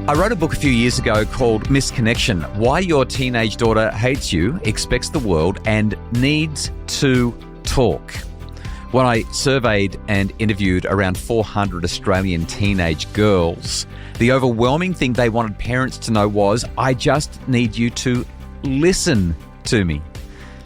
I wrote a book a few years ago called Misconnection: Why Your Teenage Daughter Hates You, Expects the World, and Needs to Talk. When I surveyed and interviewed around 400 Australian teenage girls, the overwhelming thing they wanted parents to know was, I just need you to listen to me.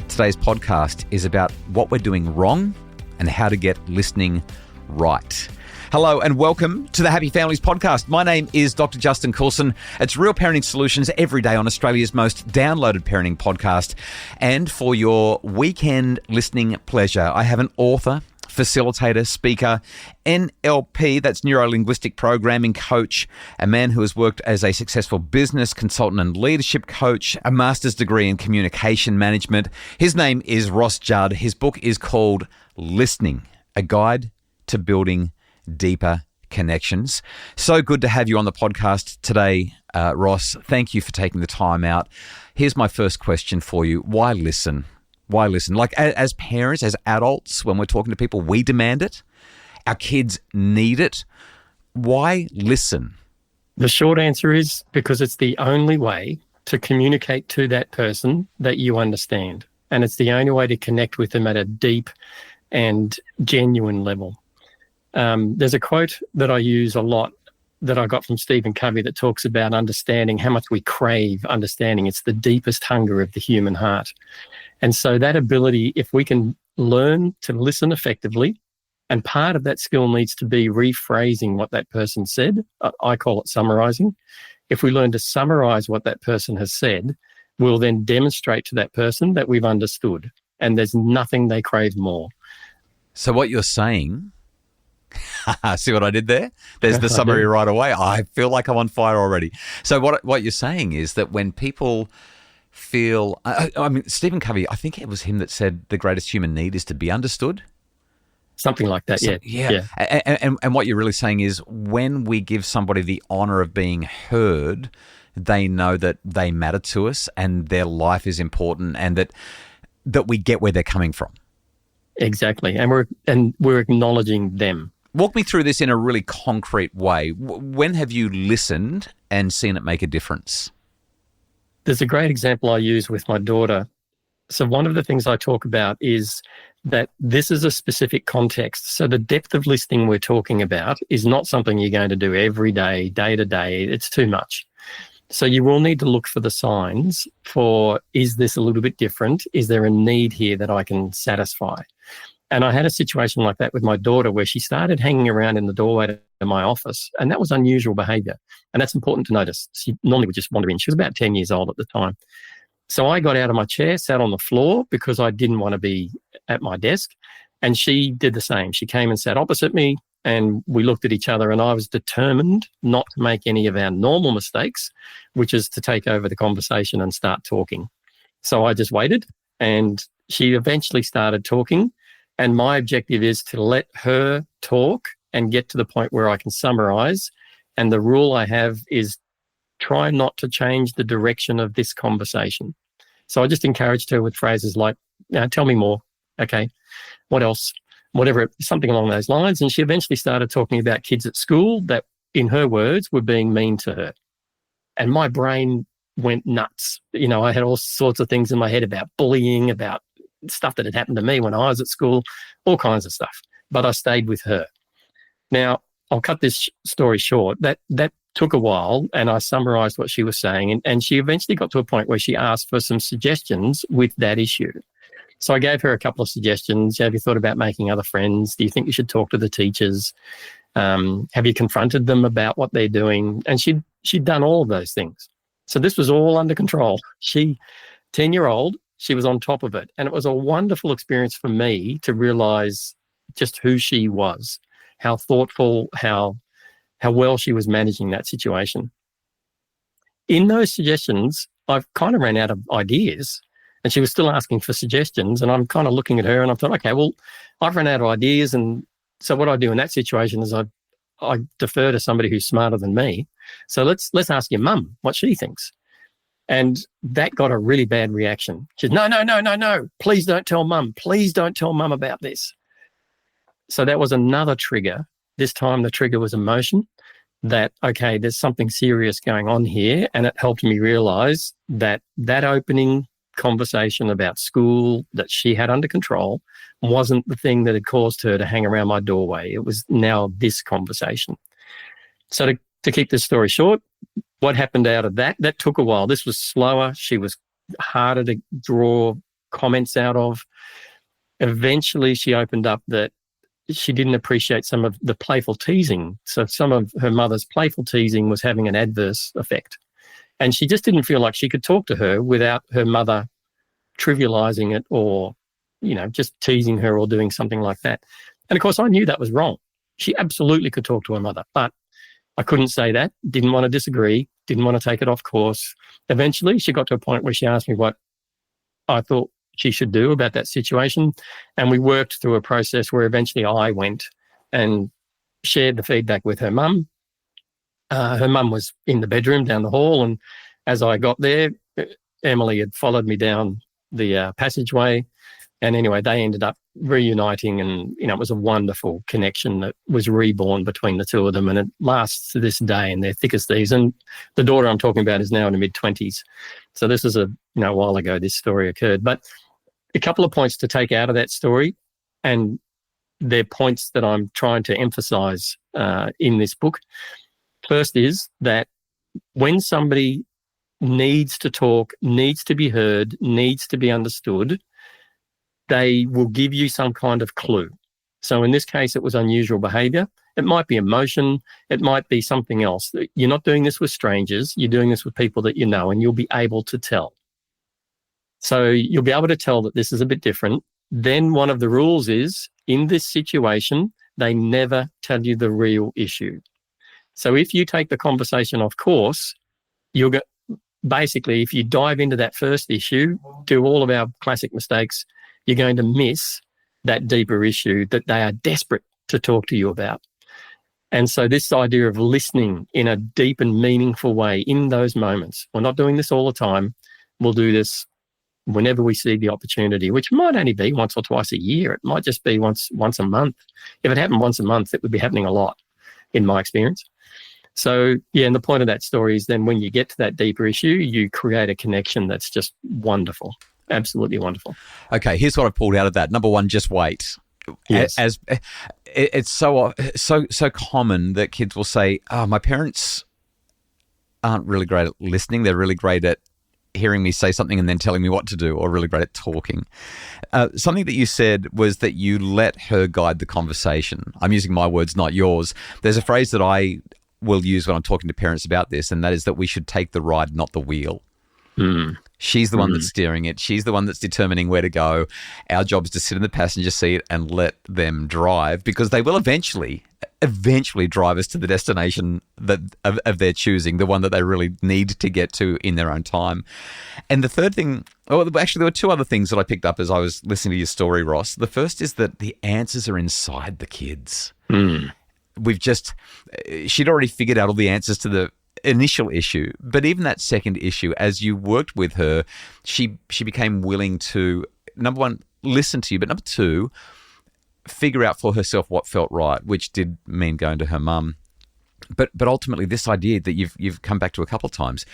Today's podcast is about what we're doing wrong and how to get listening right. Hello and welcome to the Happy Families Podcast. My name is Dr. Justin Coulson. It's Real Parenting Solutions every day on Australia's most downloaded parenting podcast. And for your weekend listening pleasure, I have an author, facilitator, speaker, NLP, that's neuro-linguistic programming coach, a man who has worked as a successful business consultant and leadership coach, a master's degree in communication management. His name is Ross Judd. His book is called Listening: A Guide to Building Deeper Connections. So good to have you on the podcast today, Ross. Thank you for taking the time out. Here's my first question for you. Why listen? Why listen? Like as parents, as adults, when we're talking to people, we demand it. Our kids need it. Why listen? The short answer is because it's the only way to communicate to that person that you understand. And it's the only way to connect with them at a deep and genuine level. There's a quote that I use a lot that I got from Covey that talks about understanding, how much we crave understanding. It's the deepest hunger of the human heart. And so that ability, if we can learn to listen effectively, and part of that skill needs to be rephrasing what that person said. I call it summarising. If we learn to summarise what that person has said, we'll then demonstrate to that person that we've understood. And there's nothing they crave more. So what you're saying... See what I did there? There's the summary right away. I feel like I'm on fire already. So what you're saying is that when people feel... I mean, Stephen Covey, I think it was him that said the greatest human need is to be understood. Something like that, yeah. And what you're really saying is when we give somebody the honour of being heard, they know that they matter to us and their life is important and that we get where they're coming from. Exactly. And we're acknowledging them. Walk me through this in a really concrete way. When have you listened and seen it make a difference? There's a great example I use with my daughter. So one of the things I talk about is that this is a specific context. So the depth of listening we're talking about is not something you're going to do every day, day to day. It's too much. So you will need to look for the signs for, is this a little bit different? Is there a need here that I can satisfy? And I had a situation like that with my daughter where she started hanging around in the doorway to my office, and that was unusual behaviour. And that's important to notice. She normally would just wander in. She was about 10 years old at the time. So I got out of my chair, sat on the floor because I didn't want to be at my desk. And she did the same. She came and sat opposite me, and we looked at each other, and I was determined not to make any of our normal mistakes, which is to take over the conversation and start talking. So I just waited, and she eventually started talking. And my objective is to let her talk and get to the point where I can summarise. And the rule I have is try not to change the direction of this conversation. So I just encouraged her with phrases like, tell me more. Okay, what else? Whatever, something along those lines. And she eventually started talking about kids at school that, in her words, were being mean to her. And my brain went nuts. I had all sorts of things in my head about bullying, about stuff that had happened to me when I was at school, all kinds of stuff. But I stayed with her. Now, I'll cut this story short. That took a while, and I summarised what she was saying. And she eventually got to a point where she asked for some suggestions with that issue. So I gave her a couple of suggestions. Have you thought about making other friends? Do you think you should talk to the teachers? Have you confronted them about what they're doing? And she'd done all of those things. So this was all under control. 10-year-old, she was on top of it. And it was a wonderful experience for me to realise just who she was, how thoughtful, how well she was managing that situation. In those suggestions, I've kind of ran out of ideas. And she was still asking for suggestions, and I'm kind of looking at her and I thought, okay, well, I've run out of ideas, and so what I do in that situation is I defer to somebody who's smarter than me. So let's ask your mum what she thinks. And that got a really bad reaction. She said, no, please don't tell mum. Please don't tell mum about this. So that was another trigger. This time the trigger was emotion. that, okay, there's something serious going on here. And it helped me realize that that opening conversation about school that she had under control wasn't the thing that had caused her to hang around my doorway. It was now this conversation. So to keep this story short, what happened out of that? That took a while. This was slower. She was harder to draw comments out of. Eventually, she opened up that she didn't appreciate some of the playful teasing. So some of her mother's playful teasing was having an adverse effect. And she just didn't feel like she could talk to her without her mother trivializing it or, just teasing her or doing something like that. And of course, I knew that was wrong. She absolutely could talk to her mother, but I couldn't say that, didn't want to disagree, didn't want to take it off course. Eventually, she got to a point where she asked me what I thought she should do about that situation. And we worked through a process where eventually I went and shared the feedback with her mum. Her mum was in the bedroom down the hall. And as I got there, Emily had followed me down the passageway. And anyway, they ended up reuniting and, it was a wonderful connection that was reborn between the two of them. And it lasts to this day and they're thick as thieves. And the daughter I'm talking about is now in her mid-20s. So this is a while ago this story occurred. But a couple of points to take out of that story, and they're points that I'm trying to emphasize in this book. First is that when somebody needs to talk, needs to be heard, needs to be understood, they will give you some kind of clue. So in this case, it was unusual behaviour. It might be emotion. It might be something else. You're not doing this with strangers. You're doing this with people that you know, and you'll be able to tell. So you'll be able to tell that this is a bit different. Then one of the rules is, in this situation, they never tell you the real issue. So if you take the conversation off course, you'll get, basically, if you dive into that first issue, do all of our classic mistakes, you're going to miss that deeper issue that they are desperate to talk to you about. And so this idea of listening in a deep and meaningful way in those moments, we're not doing this all the time. We'll do this whenever we see the opportunity, which might only be once or twice a year. It might just be once a month. If it happened once a month, it would be happening a lot in my experience. So, and the point of that story is then when you get to that deeper issue, you create a connection that's just wonderful. Absolutely wonderful. Okay, here's what I pulled out of that. Number one, just wait. Yes. As it's so common that kids will say, "Oh, my parents aren't really great at listening. They're really great at hearing me say something and then telling me what to do, or really great at talking." Something that you said was that you let her guide the conversation. I'm using my words, not yours. There's a phrase that I will use when I'm talking to parents about this, and that is that we should take the ride, not the wheel. She's the one that's steering it. She's the one that's determining where to go. Our job is to sit in the passenger seat and let them drive, because they will eventually drive us to the destination that of their choosing, the one that they really need to get to in their own time. And the third thing, actually, there were two other things that I picked up as I was listening to your story, Ross. The first is that the answers are inside the kids. She'd already figured out all the answers to the initial issue, but even that second issue, as you worked with her, she became willing to, number one, listen to you, but number two, figure out for herself what felt right, which did mean going to her mum. But ultimately, this idea that you've come back to a couple of times,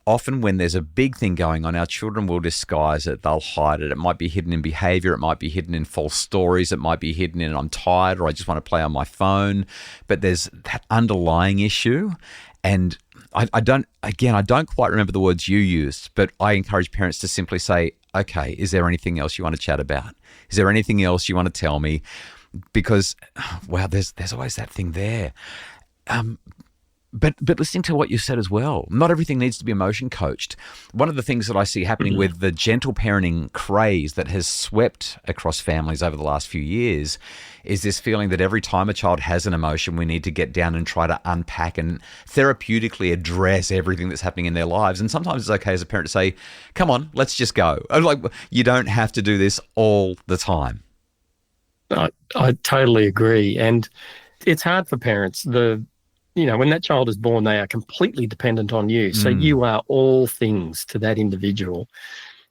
often when there's a big thing going on, our children will disguise it. They'll hide it. It might be hidden in behaviour. It might be hidden in false stories. It might be hidden in I'm tired or I just want to play on my phone. But there's that underlying issue. And I don't quite remember the words you used, but I encourage parents to simply say, okay, is there anything else you want to chat about? Is there anything else you want to tell me? Because, wow, there's always that thing there. But listening to what you said as well, not everything needs to be emotion coached. One of the things that I see happening with the gentle parenting craze that has swept across families over the last few years is this feeling that every time a child has an emotion, we need to get down and try to unpack and therapeutically address everything that's happening in their lives. And sometimes it's okay as a parent to say, come on, let's just go. Like, you don't have to do this all the time. I totally agree. And it's hard for parents. When that child is born, they are completely dependent on you. So you are all things to that individual.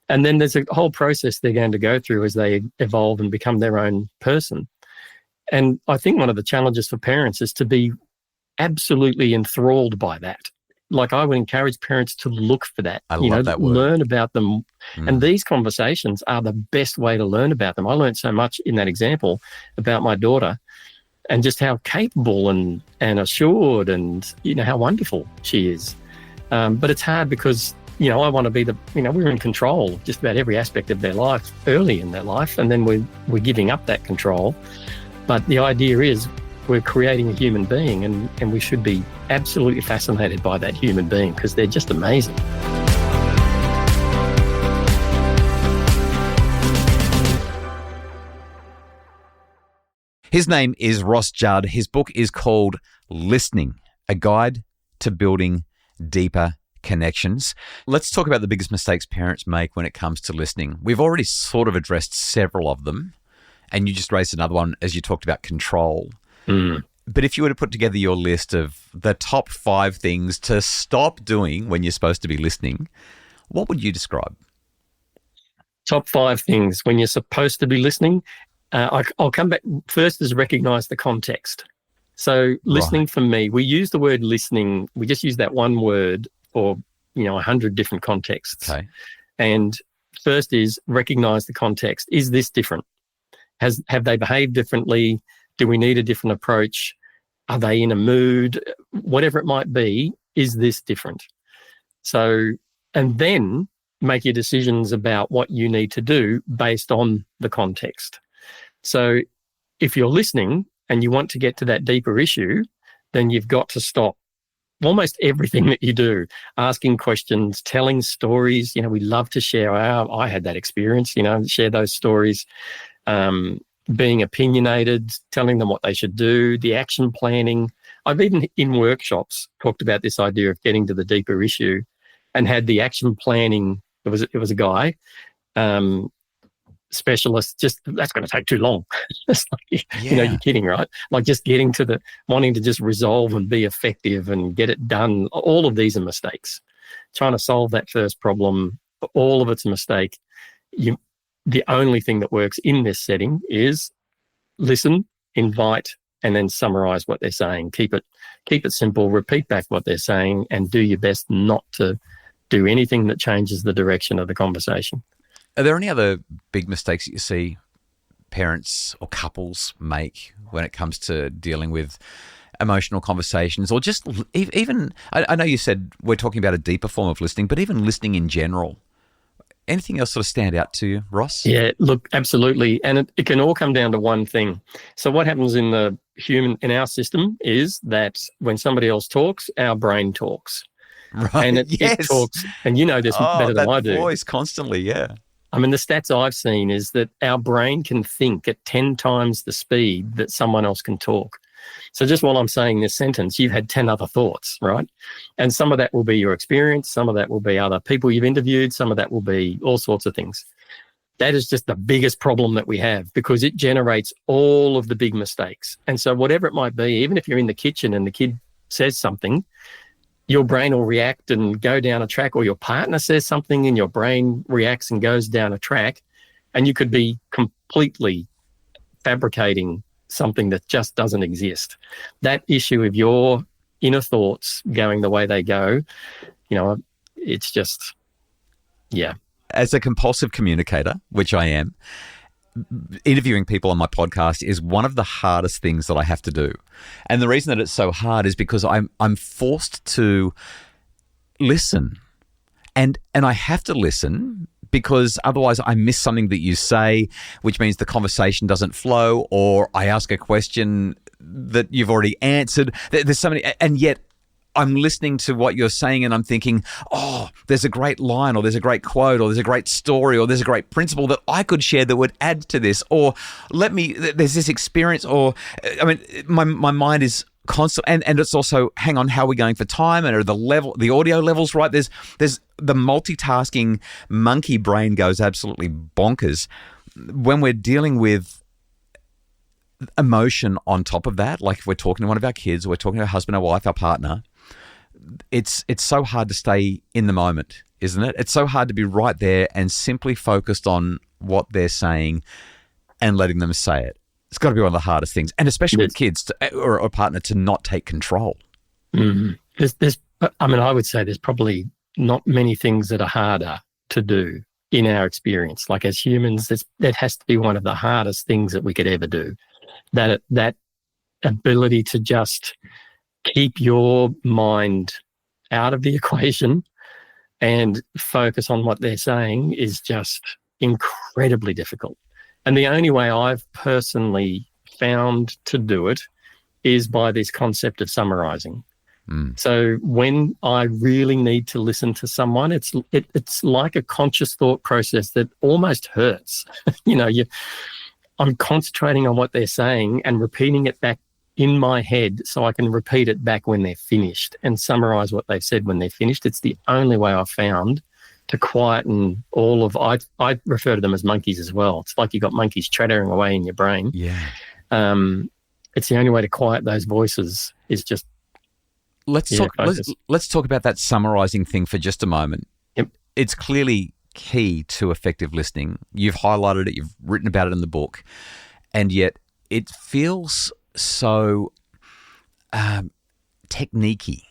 And then there's a whole process they're going to go through as they evolve and become their own person. And I think one of the challenges for parents is to be absolutely enthralled by that. Like, I would encourage parents to look for that. I love that word. Learn about them. And these conversations are the best way to learn about them. I learned so much in that example about my daughter and just how capable and assured and, how wonderful she is. But it's hard because, I want to be we're in control of just about every aspect of their life early in their life, and then we're giving up that control. But the idea is we're creating a human being, and we should be absolutely fascinated by that human being because they're just amazing. His name is Ross Judd. His book is called Listening, A Guide to Building Deeper Connections. Let's talk about the biggest mistakes parents make when it comes to listening. We've already sort of addressed several of them, and you just raised another one as you talked about control. But if you were to put together your list of the top 5 things to stop doing when you're supposed to be listening, what would you describe? Top 5 things when you're supposed to be listening. I'll come back first is recognize the context. So listening for me, we use the word listening. We just use that one word for, 100 different contexts. Okay. And first is recognize the context. Is this different? Have they behaved differently? Do we need a different approach? Are they in a mood? Whatever it might be, is this different? So, and then make your decisions about what you need to do based on the context. So if you're listening and you want to get to that deeper issue, then you've got to stop almost everything that you do, asking questions, telling stories. We love to share. I had that experience, share those stories, being opinionated, telling them what they should do, the action planning. I've even in workshops talked about this idea of getting to the deeper issue and had the action planning. It was a guy, specialist, just that's going to take too long. It's like, you're kidding, right? Like just getting to wanting to just resolve and be effective and get it done. All of these are mistakes. Trying to solve that first problem, all of it's a mistake. The only thing that works in this setting is listen, invite, and then summarize what they're saying. Keep it simple, repeat back what they're saying, and do your best not to do anything that changes the direction of the conversation. Are there any other big mistakes that you see parents or couples make when it comes to dealing with emotional conversations, or just even, I know you said we're talking about a deeper form of listening, but even listening in general? Anything else sort of stand out to you, Ross? Yeah, look, absolutely. And it can all come down to one thing. So what happens in our system is that when somebody else talks, our brain talks. Right. And it talks, and you know this better than I do. Voice constantly, yeah. I mean, the stats I've seen is that our brain can think at 10 times the speed that someone else can talk. So just while I'm saying this sentence, you've had 10 other thoughts, right? And some of that will be your experience. Some of that will be other people you've interviewed. Some of that will be all sorts of things. That is just the biggest problem that we have because it generates all of the big mistakes. And so whatever it might be, even if you're in the kitchen and the kid says something, your brain will react and go down a track, or your partner says something and your brain reacts and goes down a track, and you could be completely fabricating something that just doesn't exist. That issue of your inner thoughts going the way they go, it's just, yeah. As a compulsive communicator, which I am, interviewing people on my podcast is one of the hardest things that I have to do. And the reason that it's so hard is because I'm forced to listen. And I have to listen because otherwise I miss something that you say, which means the conversation doesn't flow, or I ask a question that you've already answered. There's so many, and yet I'm listening to what you're saying and I'm thinking, oh, there's a great line, or there's a great quote, or there's a great story, or there's a great principle that I could share that would add to this, or there's this experience, or, I mean, my mind is constant, and it's also, hang on, how are we going for time, and are the audio levels right? There's the multitasking monkey brain goes absolutely bonkers when we're dealing with emotion on top of that. Like if we're talking to one of our kids, or we're talking to our husband, our wife, our partner, it's so hard to stay in the moment, isn't it? It's so hard to be right there and simply focused on what they're saying and letting them say it. It's got to be one of the hardest things, and especially with kids or a partner, to not take control. I would say there's probably not many things that are harder to do in our experience. Like as humans, that has to be one of the hardest things that we could ever do. That ability to just keep your mind out of the equation and focus on what they're saying is just incredibly difficult. And the only way I've personally found to do it is by this concept of summarizing. So when I really need to listen to someone, it's like a conscious thought process that almost hurts. I'm concentrating on what they're saying and repeating it back in my head so I can repeat it back when they're finished and summarize what they've said when they're finished. It's the only way I've found to quieten all of, I refer to them as monkeys as well. It's like you've got monkeys chattering away in your brain. Yeah. It's the only way to quiet those voices is just Let's talk about that summarizing thing for just a moment. Yep. It's clearly key to effective listening. You've highlighted it, you've written about it in the book, and yet it feels so techniquey.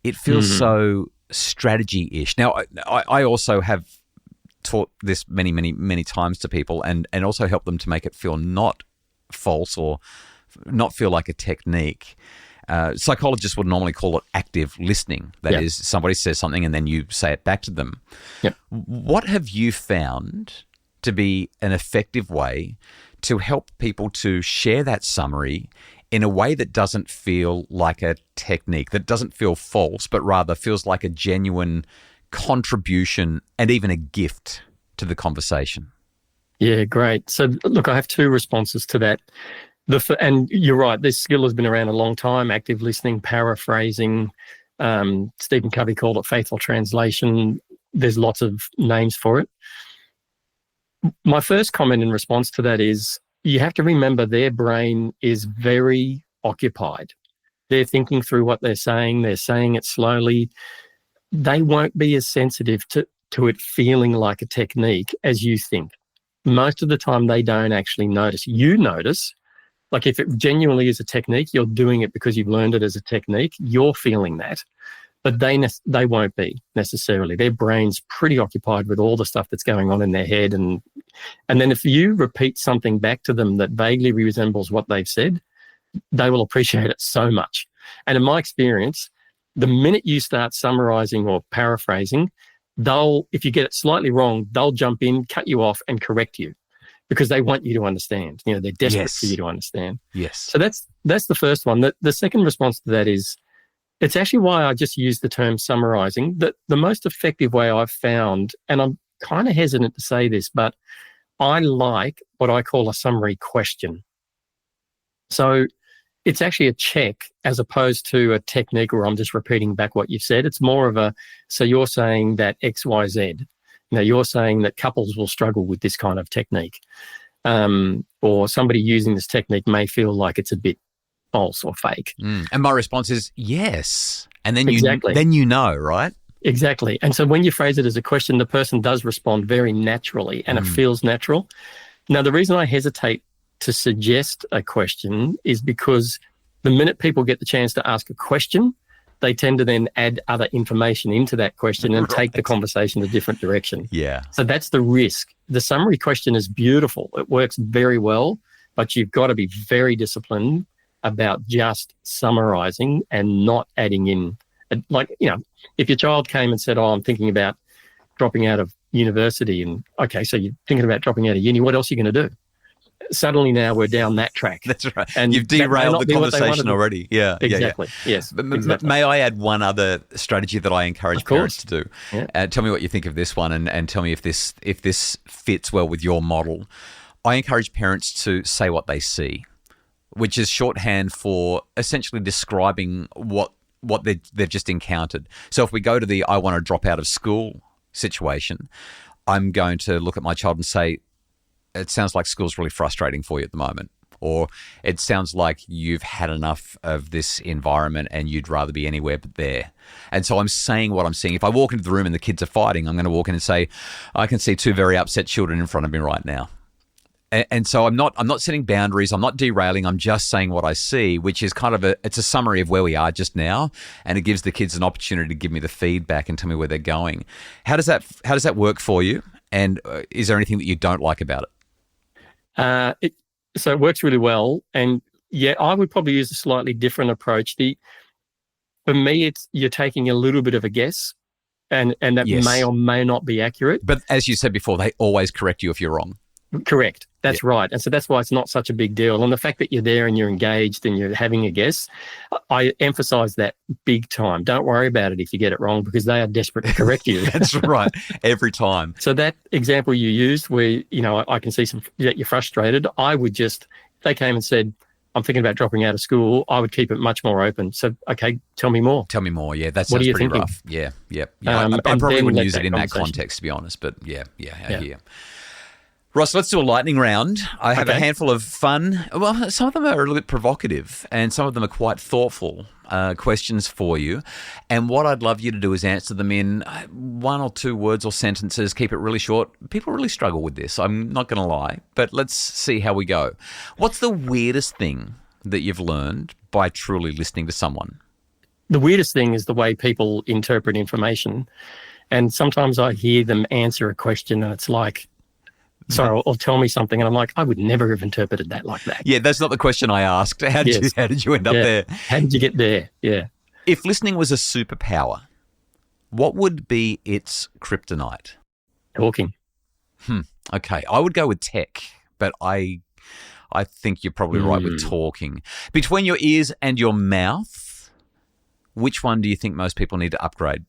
It feels so strategy-ish. Now, I also have taught this many, many, many times to people and also help them to make it feel not false or not feel like a technique. Psychologists would normally call it active listening. That is, somebody says something and then you say it back to them. Yep. What have you found to be an effective way to help people to share that summary in a way that doesn't feel like a technique, that doesn't feel false, but rather feels like a genuine contribution and even a gift to the conversation? Yeah, great. So look, I have two responses to that. And you're right, this skill has been around a long time, active listening, paraphrasing. Stephen Covey called it faithful translation. There's lots of names for it. My first comment in response to that is you have to remember their brain is very occupied. They're thinking through what they're saying it slowly. They won't be as sensitive to it feeling like a technique as you think. Most of the time they don't actually notice. You notice. Like if it genuinely is a technique, you're doing it because you've learned it as a technique. You're feeling that, but they won't be necessarily. Their brain's pretty occupied with all the stuff that's going on in their head. And then if you repeat something back to them that vaguely resembles what they've said, they will appreciate it so much. And in my experience, the minute you start summarizing or paraphrasing, if you get it slightly wrong, they'll jump in, cut you off and correct you. Because they want you to understand. They're desperate for you to understand. Yes. So that's the first one. The second response to that is, it's actually why I just use the term summarizing. The most effective way I've found, and I'm kind of hesitant to say this, but I like what I call a summary question. So it's actually a check as opposed to a technique where I'm just repeating back what you've said. It's more of so you're saying that X, Y, Z. You're saying that couples will struggle with this kind of technique, or somebody using this technique may feel like it's a bit false or fake. And my response is yes. And then exactly. you know, right? Exactly. And so when you phrase it as a question, the person does respond very naturally and it feels natural. Now, the reason I hesitate to suggest a question is because the minute people get the chance to ask a question, they tend to then add other information into that question and take the conversation a different direction. Yeah. So that's the risk. The summary question is beautiful. It works very well, but you've got to be very disciplined about just summarizing and not adding in. If your child came and said, I'm thinking about dropping out of university, and okay, so you're thinking about dropping out of uni, what else are you going to do? Suddenly now we're down that track. That's right. And you've derailed the conversation already. Yeah. Exactly. Yeah. Yes. Exactly. May I add one other strategy that I encourage parents to do? Yeah. Tell me what you think of this one and tell me if this fits well with your model. I encourage parents to say what they see, which is shorthand for essentially describing what they've just encountered. So if we go to the I want to drop out of school situation, I'm going to look at my child and say, it sounds like school's really frustrating for you at the moment. Or it sounds like you've had enough of this environment and you'd rather be anywhere but there. And so I'm saying what I'm seeing. If I walk into the room and the kids are fighting, I'm going to walk in and say, I can see two very upset children in front of me right now. And so I'm not setting boundaries. I'm not derailing. I'm just saying what I see, which is kind of it's a summary of where we are just now, and it gives the kids an opportunity to give me the feedback and tell me where they're going. How does that work for you? And is there anything that you don't like about it? So it works really well. And yeah, I would probably use a slightly different approach. For me, it's you're taking a little bit of a guess, and that Yes. may or may not be accurate. But as you said before, they always correct you if you're wrong. Correct. That's right. And so that's why it's not such a big deal. And the fact that you're there and you're engaged and you're having a guess, I emphasize that big time. Don't worry about it if you get it wrong, because they are desperate to correct you. That's right. Every time. So that example you used where, I can see that you're frustrated, I would just, if they came and said, I'm thinking about dropping out of school, I would keep it much more open. So, okay, tell me more. Tell me more. Yeah, that What are sounds you pretty thinking? rough. Yeah. I And probably then wouldn't let use it that in that conversation. context, to be honest, but I hear. Ross, let's do a lightning round. I have a handful of fun. Well, some of them are a little bit provocative and some of them are quite thoughtful questions for you. And what I'd love you to do is answer them in 1 or 2 words or sentences. Keep it really short. People really struggle with this, I'm not going to lie. But let's see how we go. What's the weirdest thing that you've learned by truly listening to someone? The weirdest thing is the way people interpret information. And sometimes I hear them answer a question and it's like, sorry, or tell me something, and I'm like, I would never have interpreted that like that. Yeah, that's not the question I asked. How did you end up there? How did you get there? Yeah. If listening was a superpower, what would be its kryptonite? Talking. Okay, I would go with tech, but I think you're probably right with talking. Between your ears and your mouth, which one do you think most people need to upgrade?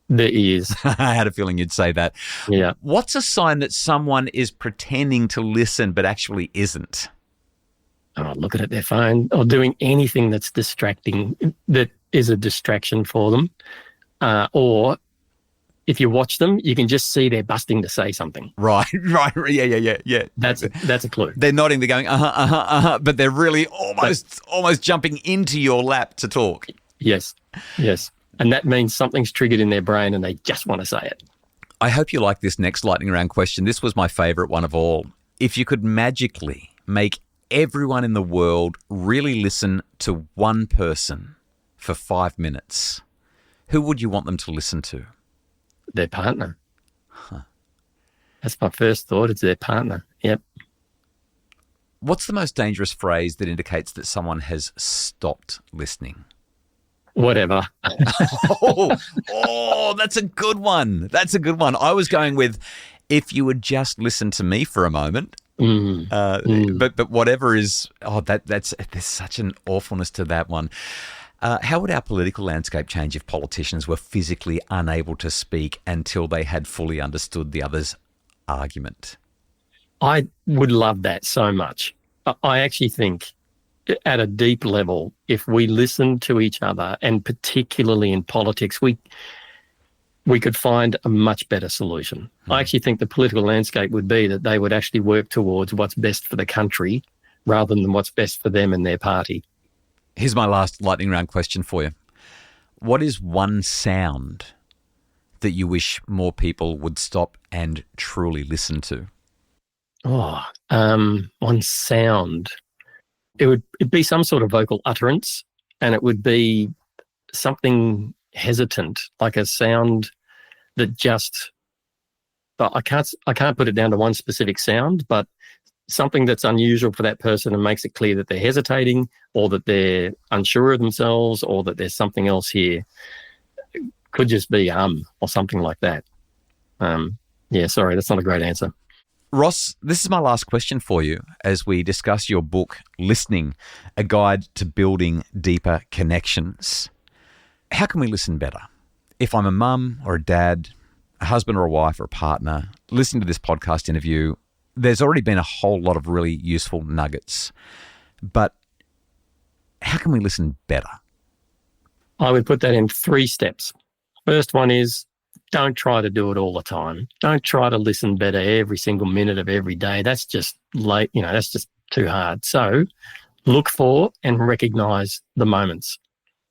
The ears. I had a feeling you'd say that. Yeah. What's a sign that someone is pretending to listen but actually isn't? Looking at their phone or doing anything that's distracting, that is a distraction for them. Or if you watch them, you can just see they're busting to say something. Right. Yeah. That's a clue. They're nodding, they're going, but they're really almost jumping into your lap to talk. Yes. And that means something's triggered in their brain and they just want to say it. I hope you like this next lightning round question. This was my favourite one of all. If you could magically make everyone in the world really listen to one person for 5 minutes, who would you want them to listen to? Their partner. That's my first thought. It's their partner. Yep. What's the most dangerous phrase that indicates that someone has stopped listening? Whatever. That's a good one. I was going with, if you would just listen to me for a moment. But whatever is, there's such an awfulness to that one. How would our political landscape change if politicians were physically unable to speak until they had fully understood the other's argument? I would love that so much. I actually think at a deep level, if we listen to each other, and particularly in politics, we could find a much better solution. I actually think the political landscape would be that they would actually work towards what's best for the country rather than what's best for them and their party. Here's my last lightning round question for you. What is one sound that you wish more people would stop and truly listen to? One sound. It'd be some sort of vocal utterance, and it would be something hesitant, like a sound that just, I can't put it down to one specific sound, but something that's unusual for that person and makes it clear that they're hesitating or that they're unsure of themselves or that there's something else here. It could just be or something like that. Sorry, that's not a great answer. Ross, this is my last question for you as we discuss your book, Listening, A Guide to Building Deeper Connections. How can we listen better? If I'm a mum or a dad, a husband or a wife or a partner, listening to this podcast interview, there's already been a whole lot of really useful nuggets. But how can we listen better? I would put that in 3 steps. First one is, don't try to do it all the time. Don't try to listen better every single minute of every day. That's just late, that's just too hard. So look for and recognize the moments.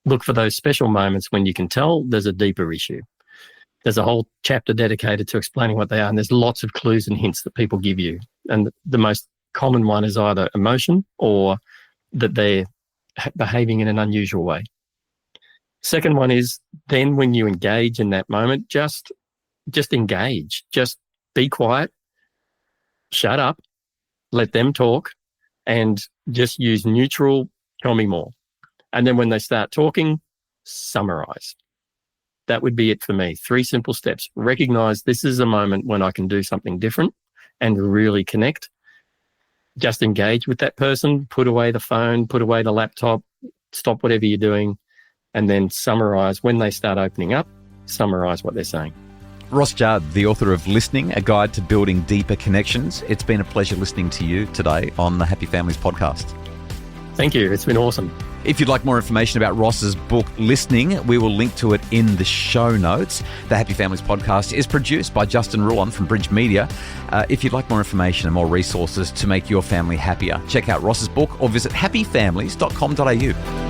Look for those special moments when you can tell there's a deeper issue. There's a whole chapter dedicated to explaining what they are, and there's lots of clues and hints that people give you And the most common one is either emotion or that they're behaving in an unusual way. Second one is then when you engage in that moment, just engage. Just be quiet, shut up, let them talk, and just use neutral, tell me more. And then when they start talking, summarize. That would be it for me. 3 simple steps. Recognize this is a moment when I can do something different and really connect. Just engage with that person, put away the phone, put away the laptop, stop whatever you're doing, and then summarize. When they start opening up, summarize what they're saying. Ross Judd, the author of Listening, A Guide to Building Deeper Connections. It's been a pleasure listening to you today on the Happy Families podcast. Thank you. It's been awesome. If you'd like more information about Ross's book, Listening, we will link to it in the show notes. The Happy Families podcast is produced by Justin Ruan from Bridge Media. If you'd like more information and more resources to make your family happier, check out Ross's book or visit happyfamilies.com.au.